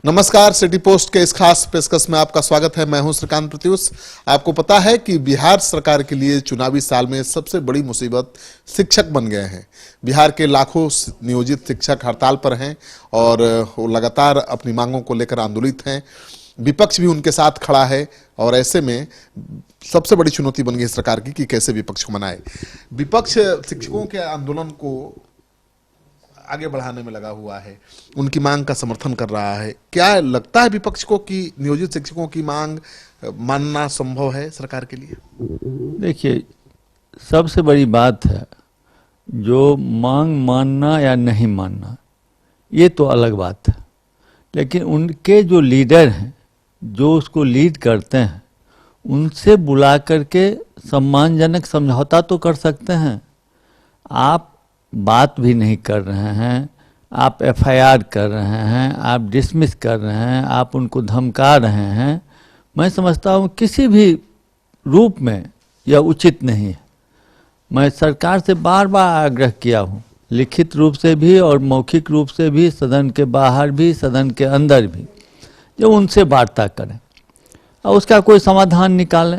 नमस्कार, city post के इस खास पेशकश में आपका स्वागत है। मैं हूं श्रीकांत प्रत्युष। आपको पता है कि बिहार सरकार के लिए चुनावी साल में सबसे बड़ी मुसीबत शिक्षक बन गए हैं। बिहार के लाखों नियोजित शिक्षक हड़ताल पर हैं और वो लगातार अपनी मांगों को लेकर आंदोलित हैं। विपक्ष भी उनके साथ खड़ा है और ऐसे में सबसे बड़ी चुनौती बन गई सरकार की कि कैसे विपक्ष को मनाए। विपक्ष शिक्षकों के आंदोलन को आगे बढ़ाने में लगा हुआ है, उनकी मांग का समर्थन कर रहा है। क्या लगता है विपक्ष को कि नियोजित शिक्षकों की मांग मानना संभव है सरकार के लिए? देखिए, सबसे बड़ी बात है जो मांग मानना या नहीं मानना, ये तो अलग बात है, लेकिन उनके जो लीडर हैं, जो उसको लीड करते हैं, उनसे बुला करके सम्मानजनक समझौता तो कर सकते हैं। आप बात भी नहीं कर रहे हैं, आप एफआईआर कर रहे हैं, आप डिसमिस कर रहे हैं, आप उनको धमका रहे हैं। मैं समझता हूँ किसी भी रूप में यह उचित नहीं है। मैं सरकार से बार बार आग्रह किया हूँ, लिखित रूप से भी और मौखिक रूप से भी, सदन के बाहर भी, सदन के अंदर भी, जो उनसे वार्ता करें और उसका कोई समाधान निकालें।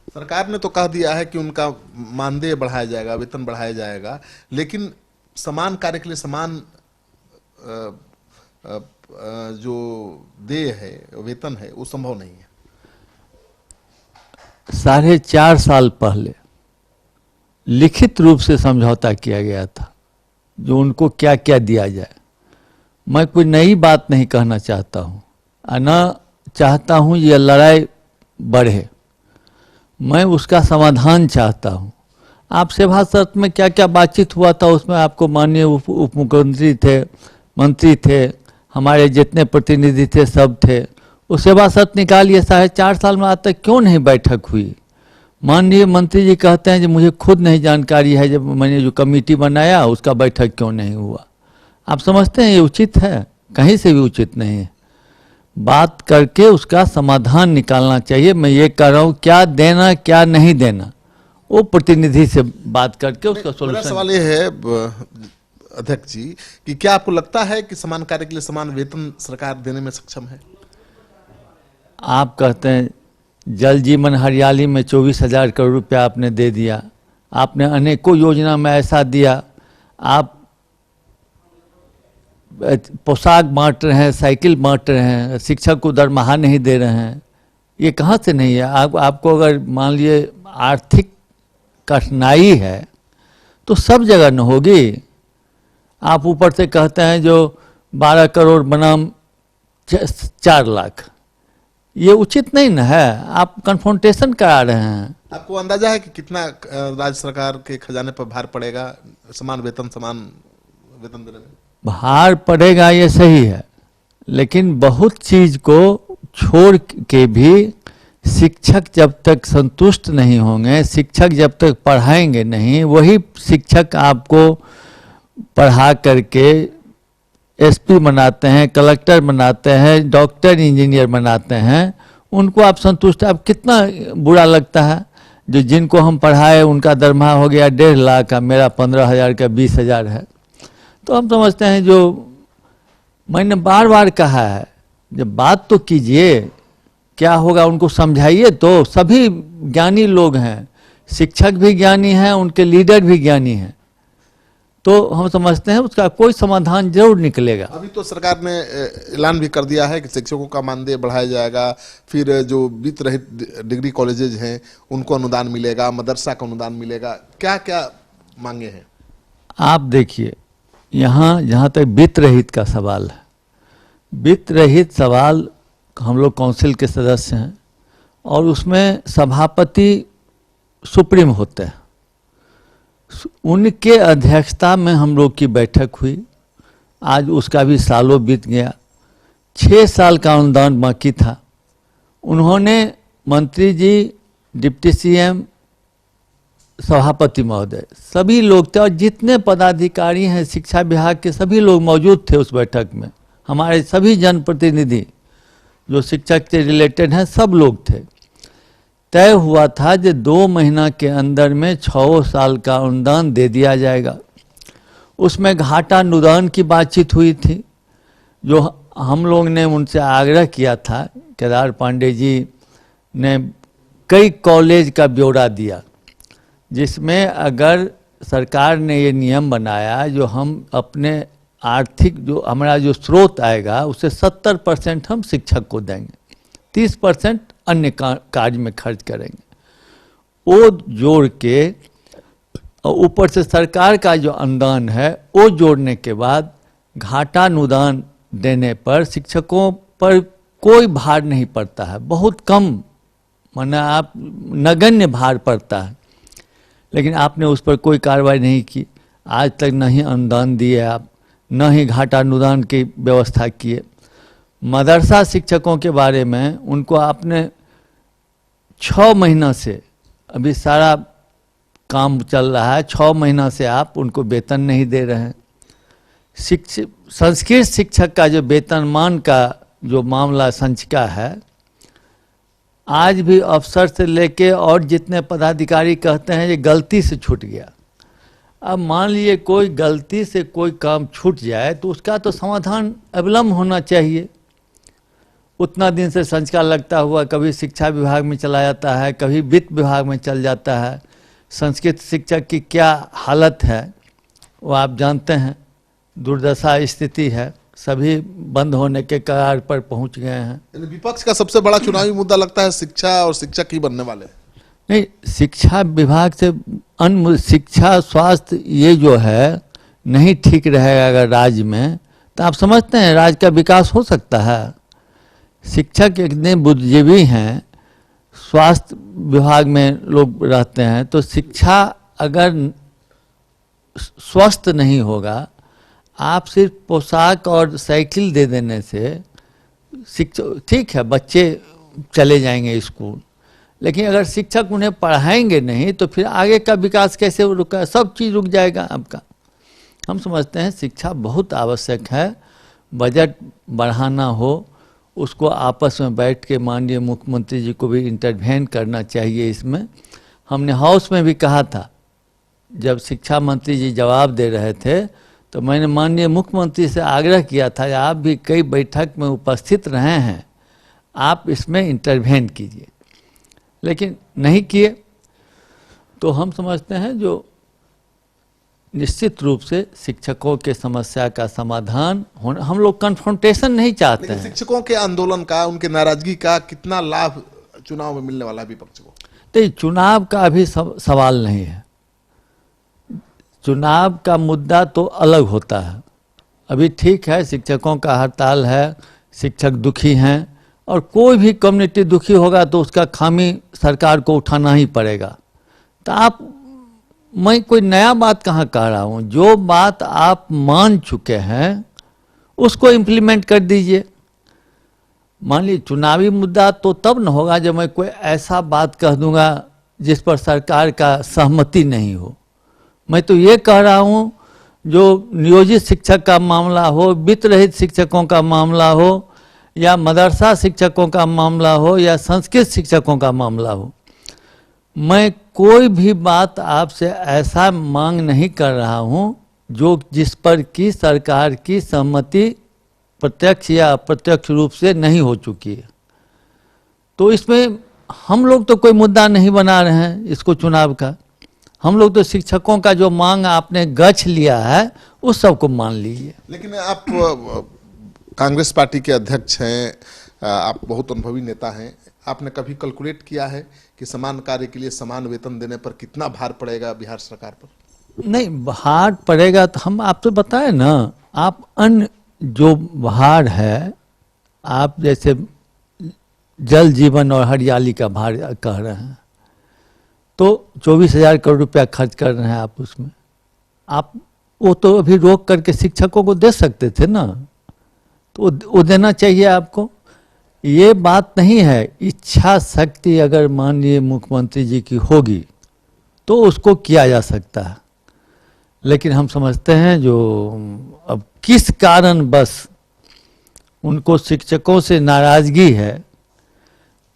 सरकार ने तो कह दिया है कि उनका मानदेय बढ़ाया जाएगा, वेतन बढ़ाया जाएगा, लेकिन समान कार्य के लिए समान जो देय है, वेतन है, वो संभव नहीं है। 4.5 साल पहले लिखित रूप से समझौता किया गया था, जो उनको क्या क्या दिया जाए। मैं कोई नई बात नहीं कहना चाहता हूँ, न चाहता हूँ ये लड़ाई बढ़े। मैं उसका समाधान चाहता हूँ। आप सेवा शर्त में क्या क्या बातचीत हुआ था, उसमें आपको माननीय उप मुख्यमंत्री थे, मंत्री थे, हमारे जितने प्रतिनिधि थे सब थे। वो सेवा शर्त निकालिए। 4.5 साल में आज तक क्यों नहीं बैठक हुई? माननीय मंत्री जी कहते हैं कि मुझे खुद नहीं जानकारी है, जब मैंने जो कमेटी बनाया उसका बैठक क्यों नहीं हुआ। आप समझते हैं ये उचित है? कहीं से भी उचित नहीं है। बात करके उसका समाधान निकालना चाहिए। मैं ये कह रहा हूँ, क्या देना क्या नहीं देना, वो प्रतिनिधि से बात करके उसका सोल्यूशन। सवाल ये है अध्यक्ष जी कि क्या आपको लगता है कि समान कार्य के लिए समान वेतन सरकार देने में सक्षम है? आप कहते हैं जल जीवन हरियाली में 24,000 करोड़ रुपया आपने दे दिया, आपने अनेकों योजना में ऐसा दिया, आप पोशाक बांट रहे हैं, साइकिल बांट रहे हैं, शिक्षक को दरमाहा नहीं दे रहे हैं। ये कहाँ से नहीं है? आपको अगर मान लिए आर्थिक कठिनाई है तो सब जगह न होगी। आप ऊपर से कहते हैं जो 12 करोड़ बनाम 4 लाख, ये उचित नहीं न है। आप कन्फ्रंटेशन करा रहे हैं। आपको अंदाजा है कि कितना राज्य सरकार के खजाने पर भार पड़ेगा समान वेतन देने में? भार पड़ेगा, ये सही है, लेकिन बहुत चीज को छोड़ के भी शिक्षक जब तक संतुष्ट नहीं होंगे, शिक्षक जब तक पढ़ाएंगे नहीं, वही शिक्षक आपको पढ़ा करके एसपी बनाते हैं, कलेक्टर बनाते हैं, डॉक्टर इंजीनियर बनाते हैं, उनको आप संतुष्ट। आप कितना बुरा लगता है जो जिनको हम पढ़ाए उनका दरमाहा हो गया 1.5 लाख का, मेरा 15,000 का 20,000 है। तो हम समझते हैं, जो मैंने बार बार कहा है, जब बात तो कीजिए, क्या होगा उनको समझाइए। तो सभी ज्ञानी लोग हैं, शिक्षक भी ज्ञानी हैं, उनके लीडर भी ज्ञानी हैं, तो हम समझते हैं उसका कोई समाधान जरूर निकलेगा। अभी तो सरकार ने ऐलान भी कर दिया है कि शिक्षकों का मानदेय बढ़ाया जाएगा, फिर जो वित्त रहित डिग्री कॉलेजेज हैं उनको अनुदान मिलेगा, मदरसा का अनुदान मिलेगा। क्या क्या मांगे हैं? आप देखिए, यहाँ जहाँ तक वित्त रहित का सवाल है, वित्त रहित सवाल, हम लोग काउंसिल के सदस्य हैं और उसमें सभापति सुप्रीम होते हैं। उनके अध्यक्षता में हम लोग की बैठक हुई। आज उसका भी सालों बीत गया। 6 साल का अनुदान बाकी था। उन्होंने मंत्री जी, डिप्टी सीएम, सभापति महोदय, सभी लोग थे और जितने पदाधिकारी हैं शिक्षा विभाग के, सभी लोग मौजूद थे उस बैठक में। हमारे सभी जनप्रतिनिधि जो शिक्षक से रिलेटेड हैं, सब लोग थे। तय हुआ था कि 2 महीना के अंदर में 6 साल का अनुदान दे दिया जाएगा। उसमें घाटा अनुदान की बातचीत हुई थी, जो हम लोग ने उनसे आग्रह किया था, केदार पांडे जी ने कई कॉलेज का ब्यौरा दिया, जिसमें अगर सरकार ने ये नियम बनाया जो हम अपने आर्थिक जो हमारा जो स्रोत आएगा उससे 70% हम शिक्षक को देंगे, 30% अन्य कार्य में खर्च करेंगे, वो जोड़ के ऊपर से सरकार का जो अनुदान है वो जोड़ने के बाद घाटा अनुदान देने पर शिक्षकों पर कोई भार नहीं पड़ता है, बहुत कम, माना आप नगण्य भार पड़ता है। लेकिन आपने उस पर कोई कार्रवाई नहीं की, आज तक न ही अनुदान दिए आप, न ही घाटा अनुदान की व्यवस्था किए। मदरसा शिक्षकों के बारे में उनको आपने 6 महीना से, अभी सारा काम चल रहा है, 6 महीना से आप उनको वेतन नहीं दे रहे हैं। संस्कृत शिक्षक का जो वेतनमान का जो मामला संचिका है, आज भी अफसर से लेके और जितने पदाधिकारी कहते हैं ये गलती से छूट गया। अब मान लीजिए कोई गलती से कोई काम छूट जाए तो उसका तो समाधान अविलंब होना चाहिए। उतना दिन से संचिका लगता हुआ कभी शिक्षा विभाग में चला जाता है, कभी वित्त विभाग में चल जाता है। संस्कृत शिक्षक की क्या हालत है वो आप जानते हैं, दुर्दशा स्थिति है, सभी बंद होने के कगार पर पहुंच गए हैं। विपक्ष का सबसे बड़ा चुनावी मुद्दा लगता है शिक्षा और शिक्षक ही बनने वाले। नहीं, शिक्षा विभाग से अन्य शिक्षा स्वास्थ्य ये जो है नहीं ठीक रहेगा अगर राज्य में, तो आप समझते हैं राज्य का विकास हो सकता है? शिक्षक इतने बुद्धिजीवी हैं, स्वास्थ्य विभाग में लोग रहते हैं, तो शिक्षा अगर स्वस्थ नहीं होगा, आप सिर्फ पोशाक और साइकिल दे देने से शिक्षक, ठीक है बच्चे चले जाएंगे स्कूल, लेकिन अगर शिक्षक उन्हें पढ़ाएंगे नहीं तो फिर आगे का विकास कैसे रुका, सब चीज़ रुक जाएगा आपका। हम समझते हैं शिक्षा बहुत आवश्यक है, बजट बढ़ाना हो उसको आपस में बैठ के माननीय मुख्यमंत्री जी को भी इंटरवेन करना चाहिए इसमें। हमने हाउस में भी कहा था, जब शिक्षा मंत्री जी जवाब दे रहे थे तो मैंने माननीय मुख्यमंत्री से आग्रह किया था कि आप भी कई बैठक में उपस्थित रहे हैं, आप इसमें इंटरवेन कीजिए, लेकिन नहीं किए। तो हम समझते हैं जो निश्चित रूप से शिक्षकों के समस्या का समाधान होना, हम लोग कन्फ्रंटेशन नहीं चाहते हैं। शिक्षकों के आंदोलन का, उनके नाराजगी का कितना लाभ चुनाव में मिलने वाला है विपक्ष को? तो चुनाव का अभी सवाल नहीं है, चुनाव का मुद्दा तो अलग होता है। अभी ठीक है शिक्षकों का हड़ताल है, शिक्षक दुखी हैं, और कोई भी कम्युनिटी दुखी होगा तो उसका खामी सरकार को उठाना ही पड़ेगा। तो आप, मैं कोई नया बात कहाँ कह रहा हूँ, जो बात आप मान चुके हैं उसको इम्प्लीमेंट कर दीजिए। मान लीजिए चुनावी मुद्दा तो तब न होगा जब मैं कोई ऐसा बात कह दूंगा जिस पर सरकार का सहमति नहीं हो। मैं तो ये कह रहा हूँ जो नियोजित शिक्षक का मामला हो, वित्त रहित शिक्षकों का मामला हो, या मदरसा शिक्षकों का मामला हो, या संस्कृत शिक्षकों का मामला हो, मैं कोई भी बात आपसे ऐसा मांग नहीं कर रहा हूँ जो जिस पर कि सरकार की सहमति प्रत्यक्ष या अप्रत्यक्ष रूप से नहीं हो चुकी है। तो इसमें हम लोग तो कोई मुद्दा नहीं बना रहे हैं इसको चुनाव का, हम लोग तो शिक्षकों का जो मांग आपने गछ लिया है उस सब को मान लीजिए। लेकिन आप कांग्रेस पार्टी के अध्यक्ष हैं, आप बहुत अनुभवी नेता हैं, आपने कभी कैलकुलेट किया है कि समान कार्य के लिए समान वेतन देने पर कितना भार पड़ेगा बिहार सरकार पर? नहीं, भार पड़ेगा तो हम आपसे बताए ना, आप अन्य जो भार है, आप जैसे जल जीवन और हरियाली का भार कह रहे हैं, तो 24,000 करोड़ रुपया खर्च कर रहे हैं आप उसमें, आप वो तो अभी रोक करके शिक्षकों को दे सकते थे ना, तो वो देना चाहिए आपको। ये बात नहीं है, इच्छा शक्ति अगर माननीय मुख्यमंत्री जी की होगी तो उसको किया जा सकता है। लेकिन हम समझते हैं जो अब किस कारण बस उनको शिक्षकों से नाराजगी है,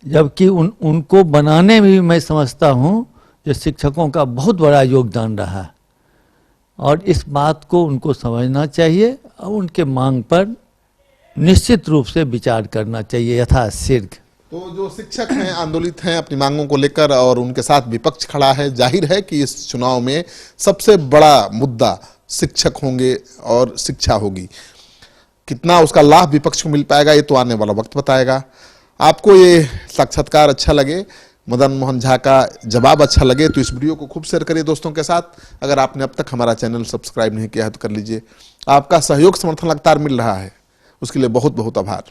जबकि उनको बनाने में भी मैं समझता हूँ जो शिक्षकों का बहुत बड़ा योगदान रहा है, और इस बात को उनको समझना चाहिए और उनके मांग पर निश्चित रूप से विचार करना चाहिए यथाशीघ्र। तो जो शिक्षक हैं आंदोलित हैं अपनी मांगों को लेकर और उनके साथ विपक्ष खड़ा है, जाहिर है कि इस चुनाव में सबसे बड़ा मुद्दा शिक्षक होंगे और शिक्षा होगी। कितना उसका लाभ विपक्ष को मिल पाएगा ये तो आने वाला वक्त बताएगा। आपको ये साक्षात्कार अच्छा लगे, मदन मोहन झा का जवाब अच्छा लगे तो इस वीडियो को खूब शेयर करिए दोस्तों के साथ। अगर आपने अब तक हमारा चैनल सब्सक्राइब नहीं किया है तो कर लीजिए। आपका सहयोग समर्थन लगातार मिल रहा है, उसके लिए बहुत बहुत आभार।